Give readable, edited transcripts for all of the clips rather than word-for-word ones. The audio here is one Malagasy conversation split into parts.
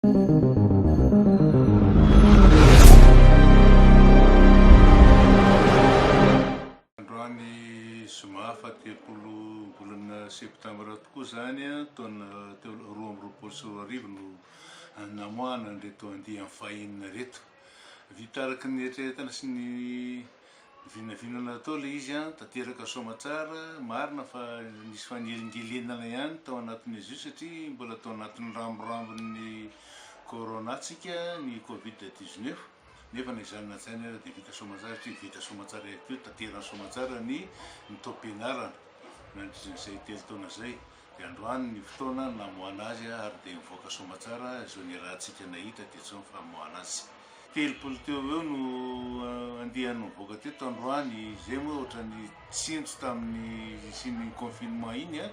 Androany zoma faha-telopolo volana septambra tokoa zany a taona roa amby roapolo sy roa arivo no namoahana an'ireto andihy amin'ny fahaenina reto. Vita araky ny eritreretana sy ny vinavinana atao ilay izy a, tanteraka soamantsara, marina fa nisy fanelingelenana ihany tao anatin'izy io satria mbola tao anatin'ny ramborambon'ny corona tsika ny Covid-19. Nefa na izany na izany ary dia vita soamantsara satria vita soamantsara ihany koa, tanterana soamantsara ny taom-pianarana nandritran'izay telo taona izay. Dia androany ny fotoana namoahana azy ary dia mivoaka soamantsara izao ny rahantsika nahita dia izao ny famoahana azy. Telopolo teo eo no andiany mivoaka teto androany, izay moa ohatran'ny tsindro tamin'ny sy ny confinement iny a,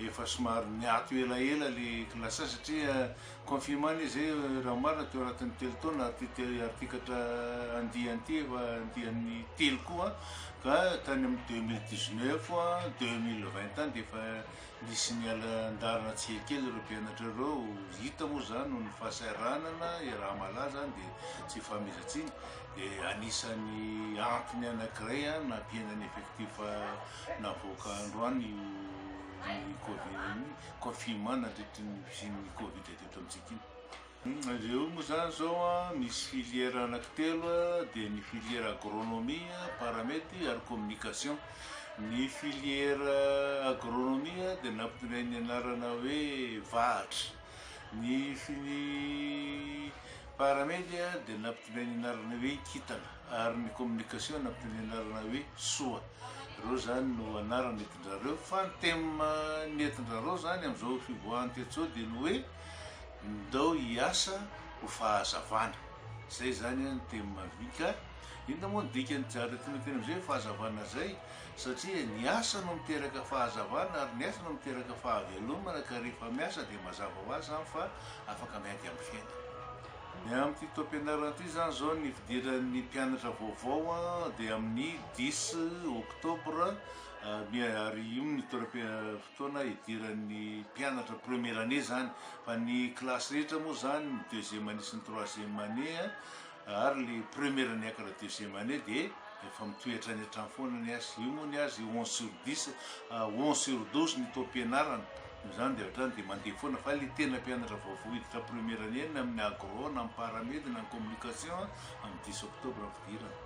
efa somary niato elaela le klasa satria confinement izay raha marina teo anatin'ny telo taona artikatra andiany ty efa andiany telo koa, ka tany amin'ny 2019 a 2020 tany dia efa nisy niala andarana tsikely ireo mpianatra ireo. Hita moa zany no ny fahasahiranana raha malaza dia tsy famezatsiny, dia anisan'ny antony anankiray nampihenany effectif navoaka androany confinement nandritry ny Covid teto amintsika iny. Ireo moa zany zao misy filière anankitelo dia ny filière agronomie, paramètre ary communication. Ny filière agronomie dia nampitoray ny anarana hoe vahatra, ny paramètre dia nampitoray ny anarana hoe kintana, ary ny communication nampitoray ny anarana hoe soa. Ireo zany no anarana entin-drareo, fa ny tema nentin-drareo zany amin'izao fivoahany teto dia ny hoe ndao hiasa ho fahazavana. Zay zany ny tema vika. Inona moa ny dikany tsara tena amizay fahazavana zay? Satria ny asa no miteraka fahazavana ary ny asa no miteraka fahavelomana, ka rehefa miasa dia mazava ho azy zany fa afaka miady amin'ny fiaina. Ny amin'ity taom-pianarana ity zany zao ny fidiran'ny mpianatra vaovao dia amin'ny 10 oktobra ary io ny fotoana hidiran'ny mpianatra première année zany, fa ny classe rehetra moa zany ny deuxième année sy ny troisième année ary le première année ka raha deuxième année dia efa mitoetra ny hatrany foana ny azy. Io moa ny azy 11/10 ny taom-pianarana zany dia ohatrany dia mandeha foana, fa le tena mpianatra vaovao hiditra première année na amin'ny agro na amin'ny paramètre na amin'ny communication amin'ny 10 octobre fidirana.